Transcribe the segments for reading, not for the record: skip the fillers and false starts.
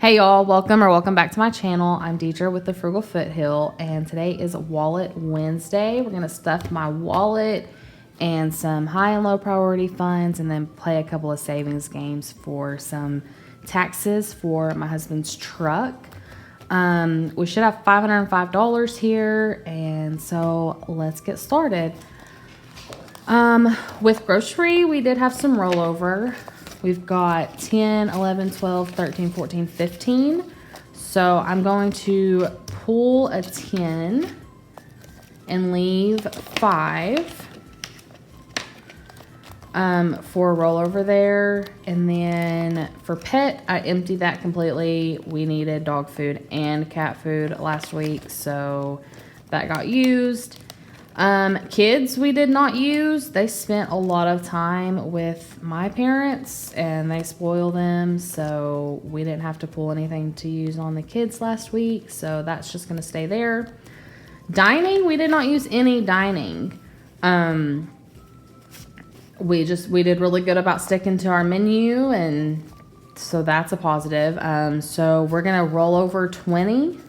Hey y'all, welcome back to my channel. I'm Deidre with TheFrugalFoothill, and today is Wallet Wednesday. We're gonna stuff my wallet and some high and low priority funds, and then play a couple of savings games for some taxes for my husband's truck. We should have $505 here, and so let's get started. With grocery, we did have some rollover. We've got 10, 11, 12, 13, 14, 15. So I'm going to pull a 10 and leave 5 for a rollover there. And then for pet, I emptied that completely. We needed dog food and cat food last week, so that got used. Kids we did not use. They spent a lot of time with my parents and they spoil them, so we didn't have to pull anything to use on the kids last week, so that's just going to stay there. Dining, we did not use any dining. We did really good about sticking to our menu, and so that's a positive. So we're going to roll over 20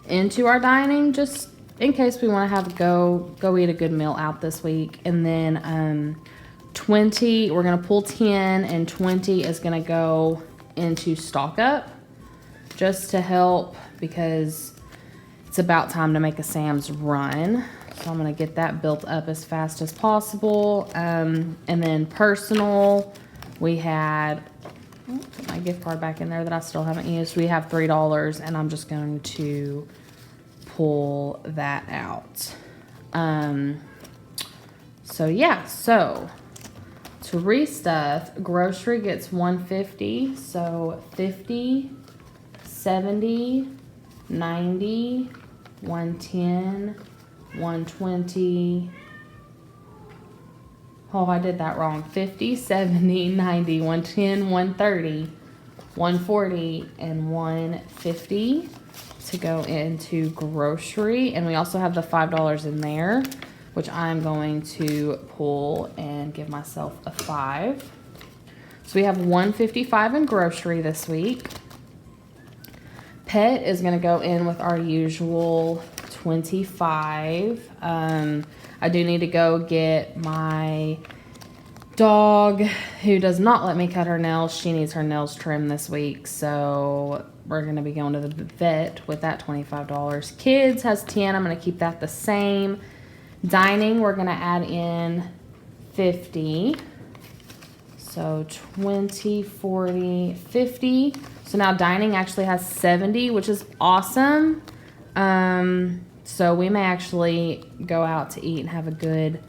into our dining, just in case we want to have go eat a good meal out this week. And then 20, we're going to pull 10, and 20 is going to go into stock up just to help, because it's about time to make a Sam's run. So I'm going to get that built up as fast as possible. And then personal, we had, put my gift card back in there that I still haven't used. We have $3, and I'm just going to pull that out. So yeah, so to restuff, grocery gets $150, so 50, 70, 90, 110, 120. Oh, I did that wrong. 50, 70, 90, 110, 130, 140, and 150 to go into grocery. And we also have the $5 in there, which I'm going to pull and give myself a 5. So we have $155 in grocery this week. Pet is going to go in with our usual $25. I do need to go get my dog, who does not let me cut her nails. She needs her nails trimmed this week, so we're going to be going to the vet with that $25. Kids has 10. I'm going to keep that the same. Dining, we're going to add in 50. So 20, 40, 50. So now dining actually has 70, which is awesome. So we may actually go out to eat and have a good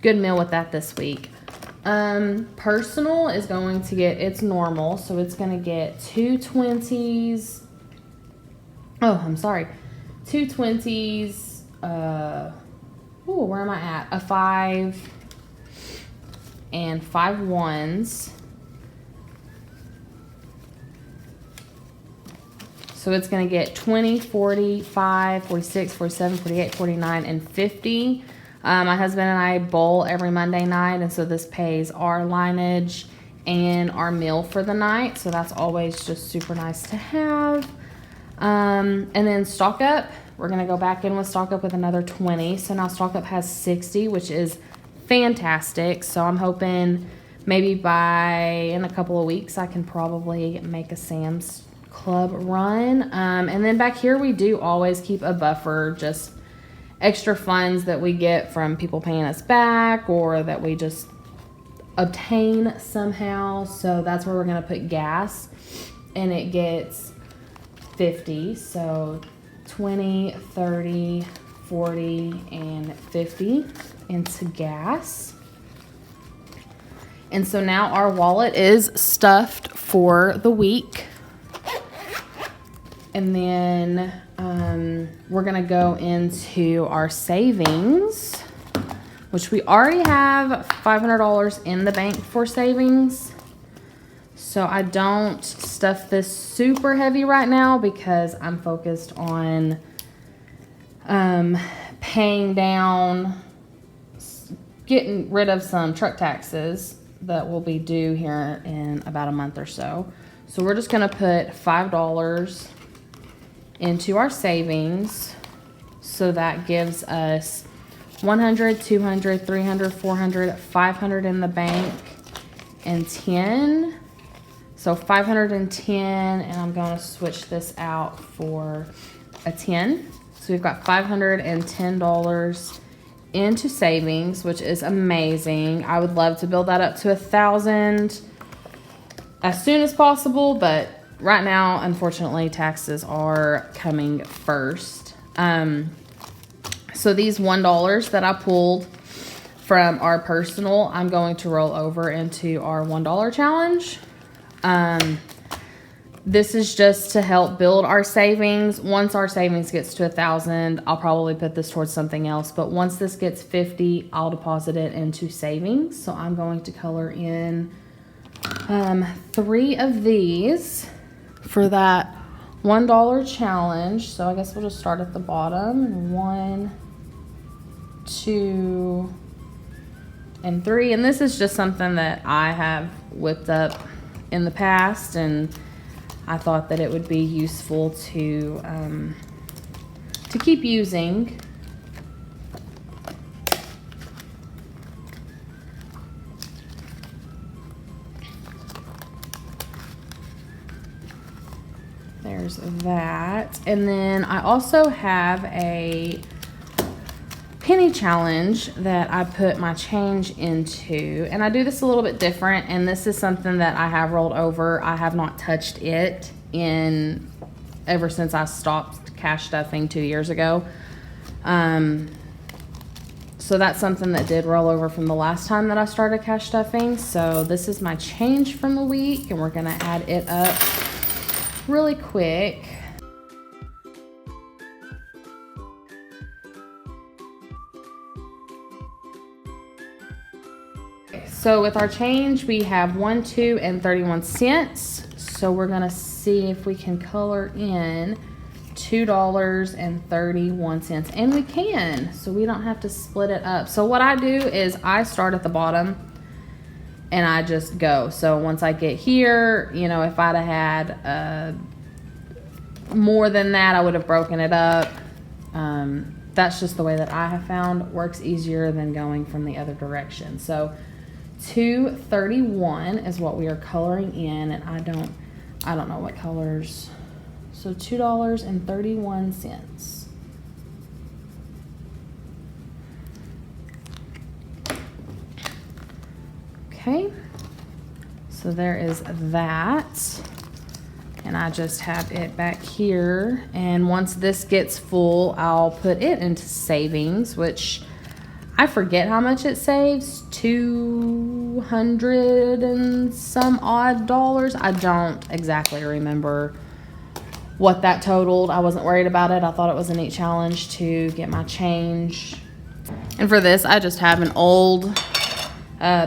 meal with that this week. Personal is going to get its normal, so it's going to get 2 20s. Oh, I'm sorry. 2 20s. Where am I at? A 5 and 5 1s. So it's going to get 20, 45, 46, 47, 48, 49, and 50. My husband and I bowl every Monday night, and so this pays our lineage and our meal for the night. So that's always just super nice to have. And then stock up, we're going to go back in with stock up with another 20. So now stock up has 60, which is fantastic. So I'm hoping maybe in a couple of weeks I can probably make a Sam's Club run. And then back here we do always keep a buffer, just extra funds that we get from people paying us back or that we just obtain somehow. So that's where we're going to put gas, and it gets 50. So 20, 30, 40, and 50 into gas. And so now our wallet is stuffed for the week. And then we're going to go into our savings, which we already have $500 in the bank for savings. So I don't stuff this super heavy right now because I'm focused on paying down, getting rid of some truck taxes that will be due here in about a month or so. So we're just gonna put $5 into our savings. So that gives us 100, 200, 300, 400, 500 in the bank, and 10. So 510, and I'm gonna switch this out for a 10. So we've got $510 into savings, which is amazing. I would love to build that up to 1,000 as soon as possible, but right now, unfortunately, taxes are coming first. So these $1 that I pulled from our personal, I'm going to roll over into our $1 challenge. This is just to help build our savings. Once our savings gets to 1,000, I'll probably put this towards something else. But once this gets 50, I'll deposit it into savings. So I'm going to color in 3 of these for that $1 challenge. So I guess we'll just start at the bottom. 1, 2, and 3. And this is just something that I have whipped up in the past, and I thought that it would be useful to keep using. There's that. And then I also have a penny challenge that I put my change into, and I do this a little bit different, and this is something that I have rolled over. I have not touched it ever since I stopped cash stuffing 2 years ago. So that's something that did roll over from the last time that I started cash stuffing. So this is my change from the week, and we're gonna add it up really quick. So with our change, we have 1, 2, and 31 cents. So we're gonna see if we can color in $2.31, and we can, so we don't have to split it up. So what I do is I start at the bottom and I just go. So once I get here, you know, if I'd have had more than that, I would have broken it up. That's just the way that I have found works easier than going from the other direction. So 231 is what we are coloring in, and I don't know what colors. So $2.31. Okay, so there is that, and I just have it back here, and once this gets full, I'll put it into savings, which I forget how much it saves, 200 and some odd dollars. I don't exactly remember what that totaled. I wasn't worried about it. I thought it was a neat challenge to get my change. And for this, I just have an old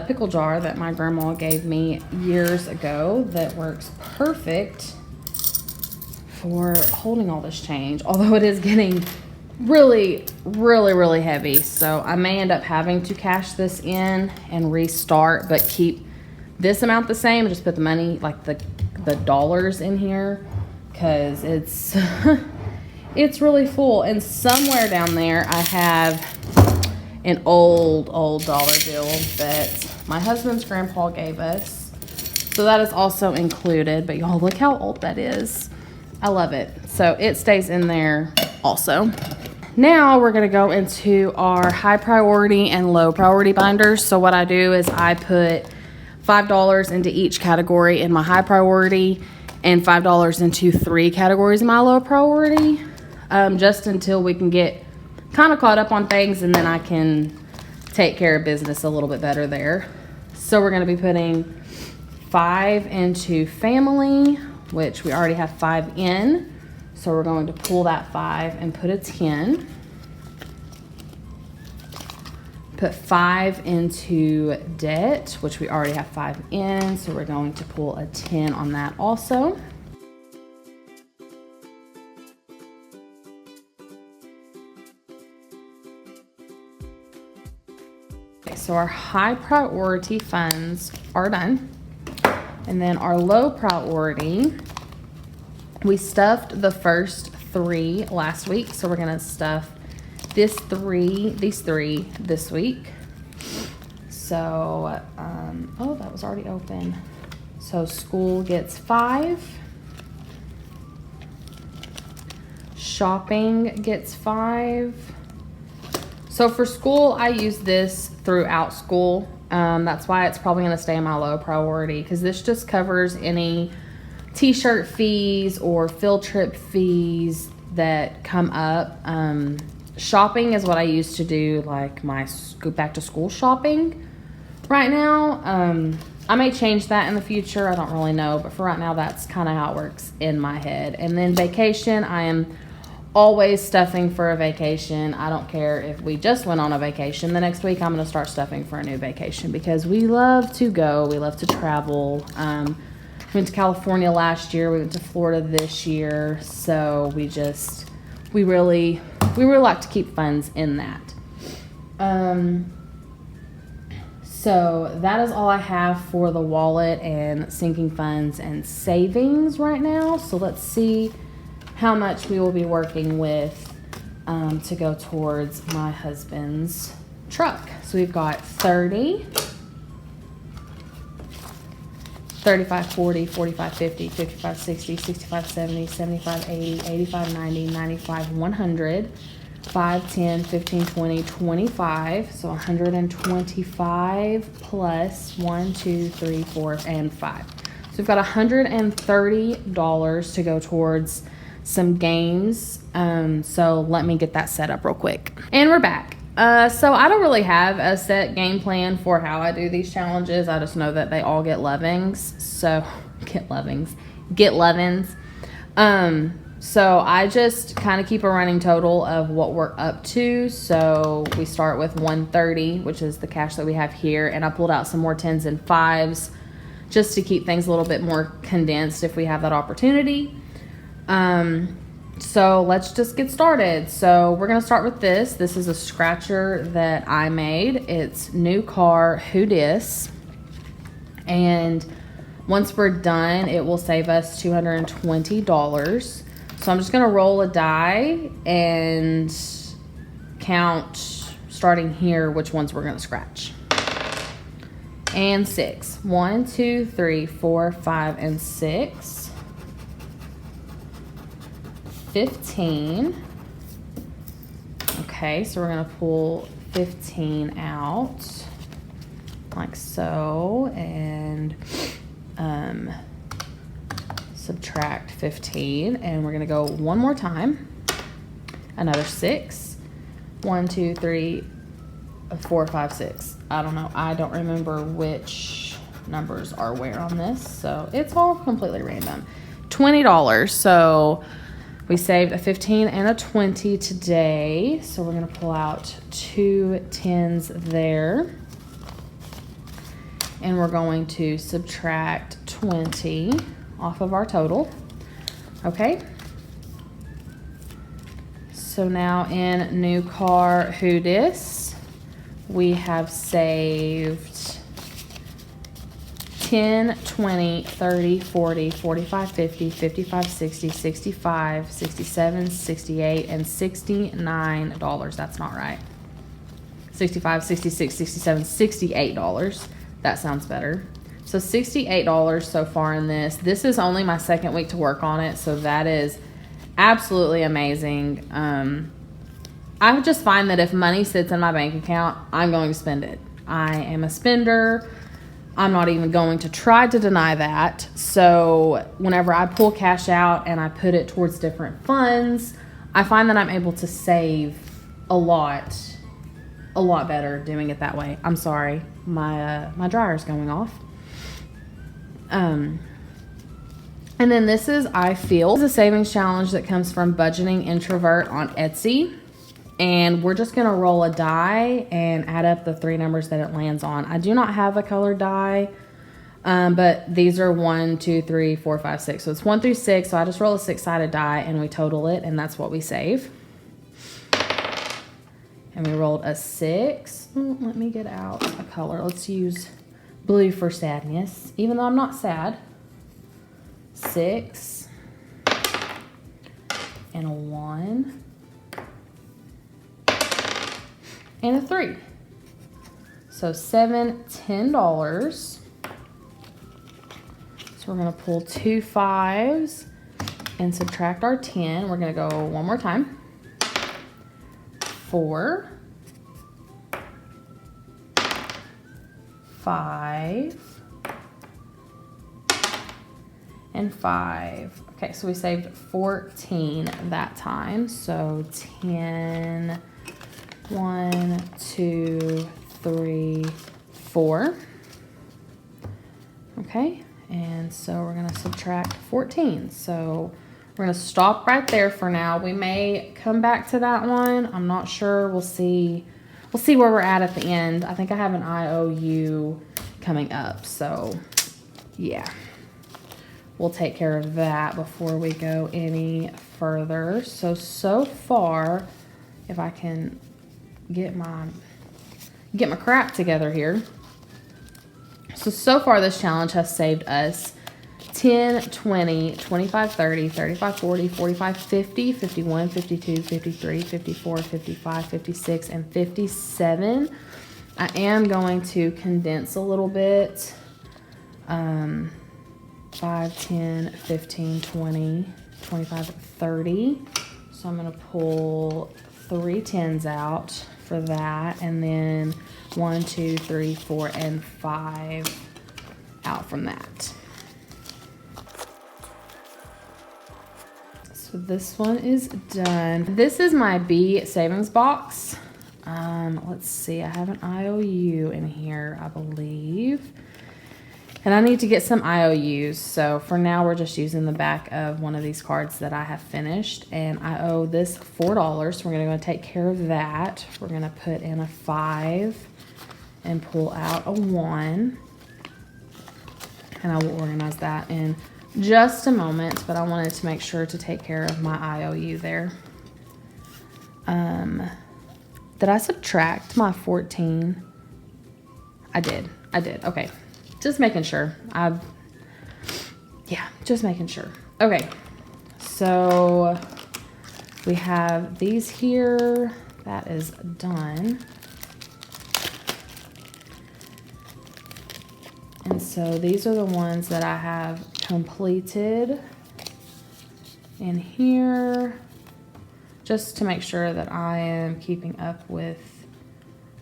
pickle jar that my grandma gave me years ago that works perfect for holding all this change, although it is getting really heavy. So I may end up having to cash this in and restart, but keep this amount the same. Just put the money, like the dollars in here, because it's it's really full. And somewhere down there I have an old dollar bill that my husband's grandpa gave us, so that is also included. But y'all, look how old that is. I love it. So it stays in there also. Now we're gonna go into our high priority and low priority binders. So what I do is I put $5 into each category in my high priority and $5 into 3 categories in my low priority, just until we can get kind of caught up on things, and then I can take care of business a little bit better there. So we're gonna be putting 5 into family, which we already have 5 in. So we're going to pull that 5 and put a 10. Put 5 into debt, which we already have 5 in. So we're going to pull a 10 on that also. Okay, so our high priority funds are done. And then our low priority, we stuffed the first 3 last week, so we're gonna stuff these three this week. So, oh, that was already open. So school gets 5. Shopping gets 5. So for school, I use this throughout school. That's why it's probably gonna stay in my low priority, because this just covers any t-shirt fees or field trip fees that come up. Shopping is what I used to do, like my back to school shopping right now. I may change that in the future, I don't really know, but for right now, that's kind of how it works in my head. And then vacation, I am always stuffing for a vacation. I don't care if we just went on a vacation. The next week, I'm going to start stuffing for a new vacation, because we love to go. We love to travel. We went to California last year. We went to Florida this year. So we really like to keep funds in that. So that is all I have for the wallet and sinking funds and savings right now. So let's see how much we will be working with to go towards my husband's truck. So we've got 30, 35, 40, 45, 50, 55, 60, 65, 70, 75, 80, 85, 90, 95, 100, 5, 10, 15, 20, 25. So 125 plus 1, 2, 3, 4, and 5. So we've got $130 to go towards some games. So let me get that set up real quick. And we're back. So I don't really have a set game plan for how I do these challenges. I just know that they all get lovings. So get lovins. So I just kind of keep a running total of what we're up to. So we start with 130, which is the cash that we have here. And I pulled out some more 10s and 5s just to keep things a little bit more condensed if we have that opportunity. So let's just get started. So we're going to start with this. This is a scratcher that I made. It's new car, who dis? And once we're done, it will save us $220. So I'm just going to roll a die and count, starting here, which ones we're going to scratch. And 6. 1, 2, 3, 4, 5, and 6. 15. Okay, so we're gonna pull 15 out like so, and subtract 15, and we're gonna go one more time. Another 6. 1, 2, 3, 4, 5, 6. I don't know. I don't remember which numbers are where on this, so it's all completely random. $20. So we saved a 15 and a 20 today. So we're going to pull out 2 10s there. And we're going to subtract 20 off of our total. Okay. So now in new car, who dis? We have saved 10, 20, 30, 40, 45, 50, 55, 60, 65, 67, 68, and $69. That's not right. 65, 66, 67, $68. That sounds better. So $68 so far in this. This is only my second week to work on it, so that is absolutely amazing. I just find that if money sits in my bank account, I'm going to spend it. I am a spender. I'm not even going to try to deny that. So whenever I pull cash out and I put it towards different funds, I find that I'm able to save a lot better doing it that way. I'm sorry, my dryer's going off. And then this is I Feel. This is a savings challenge that comes from BudgetingIntrovert on Etsy. And we're just going to roll a die and add up the 3 numbers that it lands on. I do not have a colored die, but these are 1, 2, 3, 4, 5, 6. So it's 1 through 6. So I just roll a 6-sided die and we total it, and that's what we save. And we rolled a 6. Let me get out a color. Let's use blue for sadness, even though I'm not sad. 6 and a 1 and a 3. So $7, $10. So we're gonna pull 2 5s and subtract our 10. We're gonna go one more time. 4, 5, and 5. Okay, so we saved 14 that time. So 10, 1, 2, 3, 4. Okay, and so we're gonna subtract 14. So we're gonna stop right there for now. We may come back to that one. I'm not sure. We'll see. We'll see where we're at the end. I think I have an IOU coming up. So yeah, we'll take care of that before we go any further. So far, if I can get my crap together here. So far this challenge has saved us 10, 20, 25, 30, 35, 40, 45, 50, 51, 52, 53, 54, 55, 56, and 57. I am going to condense a little bit. 5, 10, 15, 20, 25, 30. So I'm going to pull 3 10s out for that. And then 1, 2, 3, 4, and 5 out from that. So this one is done. This is my B savings box. Let's see, I have an IOU in here, I believe. And I need to get some IOUs. So for now, we're just using the back of one of these cards that I have finished. And I owe this $4. So we're gonna go take care of that. We're gonna put in a 5 and pull out a 1. And I will organize that in just a moment, but I wanted to make sure to take care of my IOU there. Did I subtract my 14? I did. Okay. Just making sure. Just making sure. Okay. So we have these here. That is done. And so these are the ones that I have completed in here, just to make sure that I am keeping up with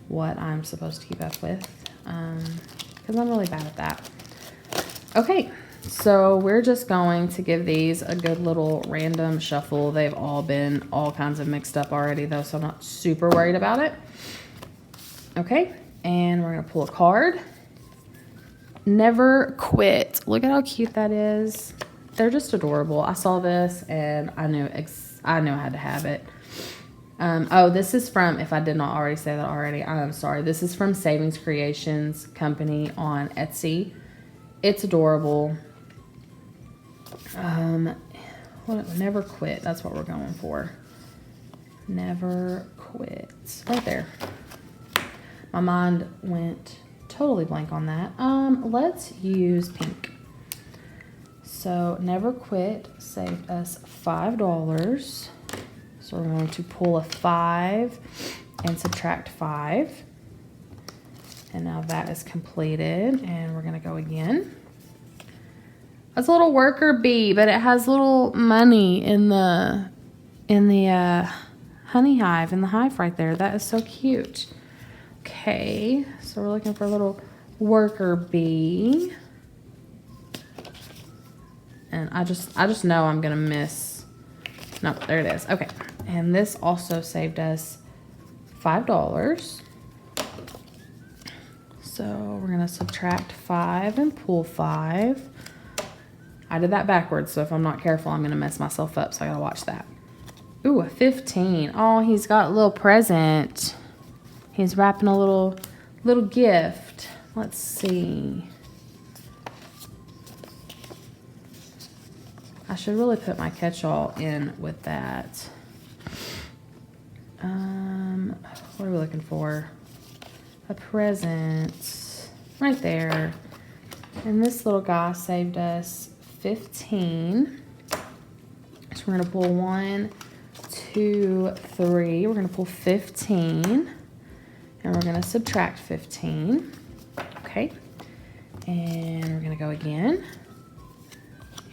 what I'm supposed to keep up with, because I'm really bad at that. Okay, so we're just going to give these a good little random shuffle. They've all been all kinds of mixed up already though, so I'm not super worried about it. Okay, and we're gonna pull a card. Never Quit. Look at how cute that is. They're just adorable. I saw this and I knew I had to have it. Oh, this is from, if I did not already say that already, I'm sorry. This is from Savings Creations Company on Etsy. It's adorable. Never Quit. That's what we're going for. Never Quit. Right there. My mind went totally blank on that. Let's use pink. So Never Quit saved us $5. So we're going to pull a 5 and subtract 5. And now that is completed, and we're gonna go again. That's a little worker bee, but it has little money in the honey hive, in the hive right there. That is so cute. Okay, so we're looking for a little worker bee. And I just know I'm gonna miss. No, there it is. Okay, and this also saved us $5. So we're gonna subtract 5 and pull 5. I did that backwards, so if I'm not careful, I'm gonna mess myself up, so I gotta watch that. Ooh, a 15. Oh, he's got a little present. He's wrapping a little gift. Let's see. I should really put my catch-all in with that. What are we looking for? A present. right there. And this little guy saved us 15. So we're gonna pull 1, 2, 3. We're gonna pull 15. And we're gonna subtract 15. Okay. And we're gonna go again.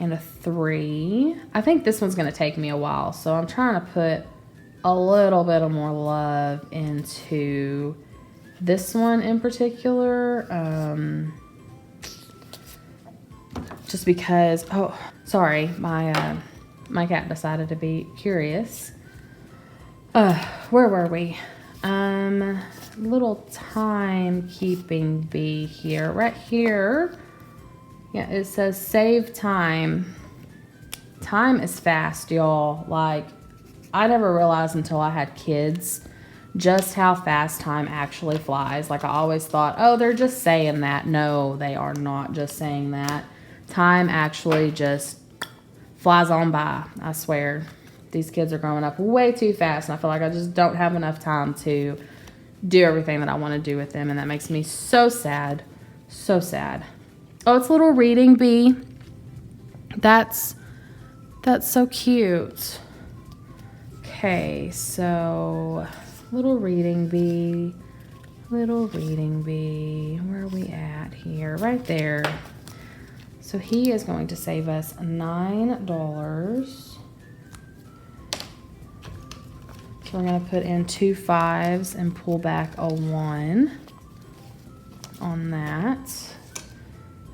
And a 3. I think this one's gonna take me a while, so I'm trying to put a little bit of more love into this one in particular. Just because, oh, sorry, my cat decided to be curious. Where were we? Little timekeeping bee here, right here. Yeah, it says save time. Time is fast, y'all. Like, I never realized until I had kids just how fast time actually flies. Like, I always thought, oh, they're just saying that. No, they are not just saying that. Time actually just flies on by, I swear. These kids are growing up way too fast, and I feel like I just don't have enough time to do everything that I want to do with them, and that makes me so sad. So sad. Oh, it's a little reading bee. That's so cute. Okay, so little reading bee. Little reading bee. Where are we at here? Right there. So he is going to save us $9. So we're going to put in 2 5s and pull back a 1 on that.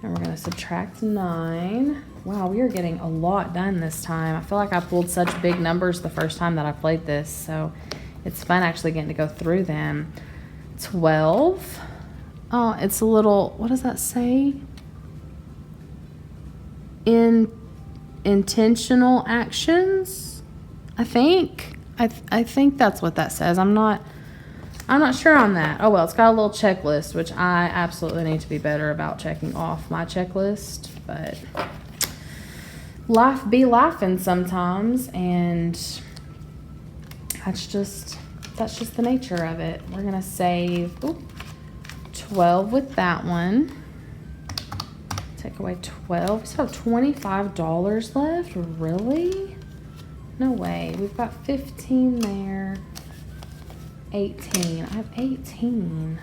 And we're going to subtract 9. Wow, we are getting a lot done this time. I feel like I pulled such big numbers the first time that I played this, so it's fun actually getting to go through them. 12. Oh, it's a little, what does that say? Intentional actions, I think. I think that's what that says. I'm not sure on that. Oh well, it's got a little checklist, which I absolutely need to be better about checking off my checklist, but life be laughing sometimes, and that's just the nature of it. We're gonna save 12 with that one. Take away 12. We still have $25 left? Really? No way. We've got 15 there. 18. I have 18.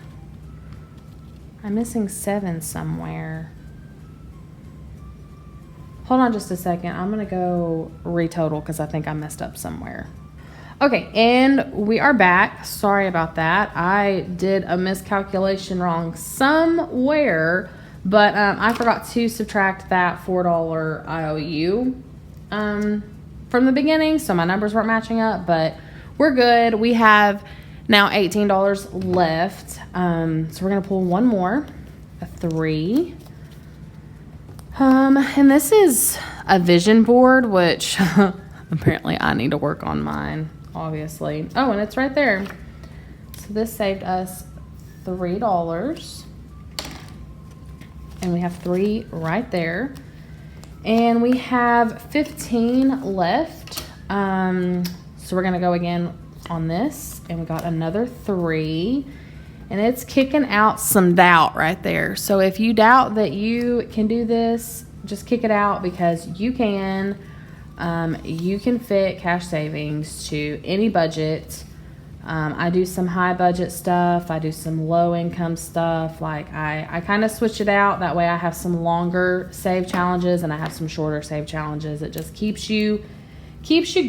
I'm missing 7 somewhere. Hold on just a second. I'm going to go retotal because I think I messed up somewhere. Okay, and we are back. Sorry about that. I did a miscalculation wrong somewhere, but I forgot to subtract that $4 IOU from the beginning, so my numbers weren't matching up, but we're good. We have now $18 left, so we're going to pull one more, a 3. And this is a vision board, which apparently I need to work on mine, obviously. Oh, and it's right there. So this saved us $3. And we have 3 right there. And we have 15 left. So we're going to go again on this. And we got another 3. And it's kicking out some doubt right there. So if you doubt that you can do this, just kick it out, because you can. You can fit cash savings to any budget. I do some high budget stuff. I do some low income stuff. Like I kind of switch it out. That way I have some longer save challenges and I have some shorter save challenges. It just keeps you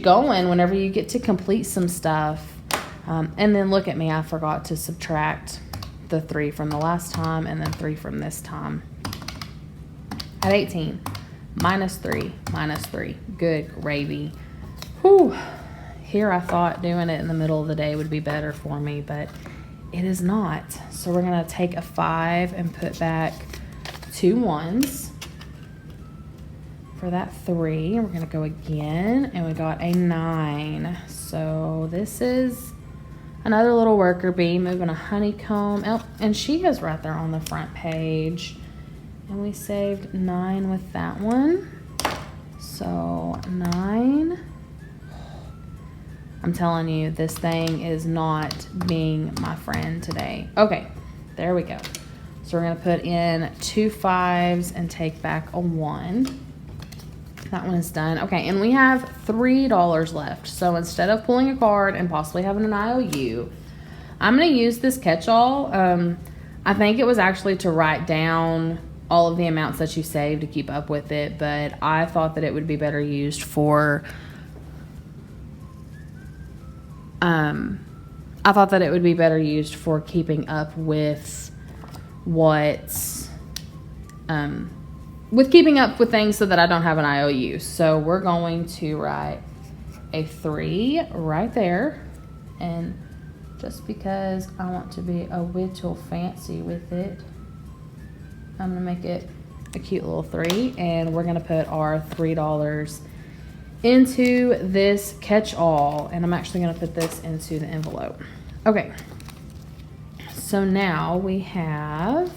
going whenever you get to complete some stuff. And then look at me, I forgot to subtract the 3 from the last time and then 3 from this time. At 18, minus 3, minus 3. Good gravy. Whew. Here I thought doing it in the middle of the day would be better for me, but it is not. So we're going to take a 5 and put back 2 1s for that 3. We're going to go again, and we got a 9. So this is another little worker bee moving a honeycomb. Oh, and she is right there on the front page. And we saved 9 with that one. So 9. I'm telling you, this thing is not being my friend today. Okay, there we go. So So we're going to put in 2 5s and take back a 1. That one is done. Okay, and we have $3 left. So instead of pulling a card and possibly having an IOU, I'm going to use this catch-all. I think it was actually to write down all of the amounts that you saved to keep up with it, but I thought that it would be better used for keeping up with keeping up with things so that I don't have an IOU. So we're going to write a 3 right there, and just because I want to be a little fancy with it, I'm going to make it a cute little 3, and we're going to put our $3 into this catch-all, and I'm actually going to put this into the envelope. Okay, so now we have,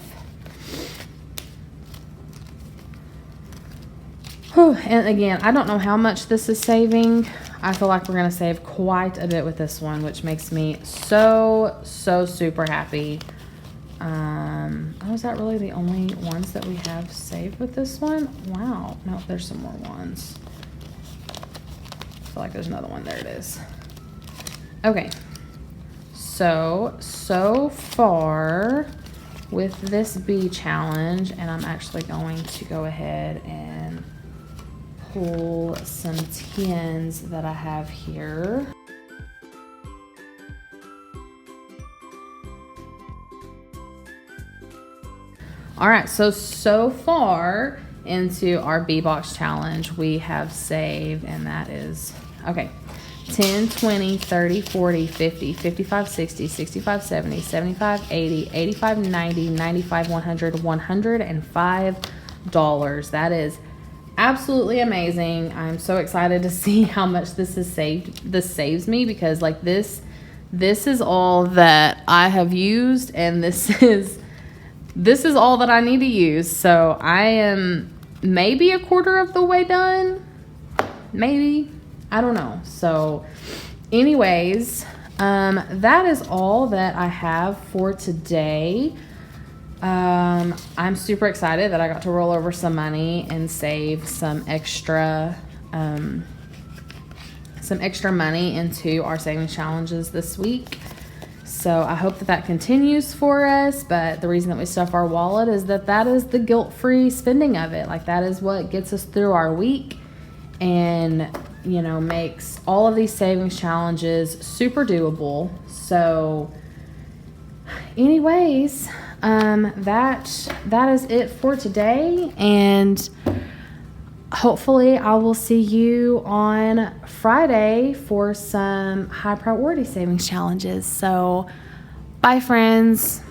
and again, I don't know how much this is saving. I feel like we're going to save quite a bit with this one, which makes me so super happy. Oh, is that really the only ones that we have saved with this one? Wow. No, there's some more ones. I feel like there's another one. There it is. Okay. So far with this bee challenge, and I'm actually going to go ahead and pull some 10s that I have here. All right, so far into our bee box challenge, we have saved, and that is, okay, 10, 20, 30, 40, 50, 55, 60, 65, 70, 75, 80, 85, 90, 95, 100, $105. That is absolutely amazing. I'm so excited to see how much this saves me, because like this is all that I have used, and this is all that I need to use. So I am maybe a quarter of the way done. Maybe. I don't know. So anyways, that is all that I have for today. I'm super excited that I got to roll over some money and save some extra money into our savings challenges this week. So I hope that continues for us, but the reason that we stuff our wallet is that is the guilt-free spending of it. Like, that is what gets us through our week and, you know, makes all of these savings challenges super doable. So anyways, that is it for today, and hopefully I will see you on Friday for some high priority savings challenges. So bye, friends.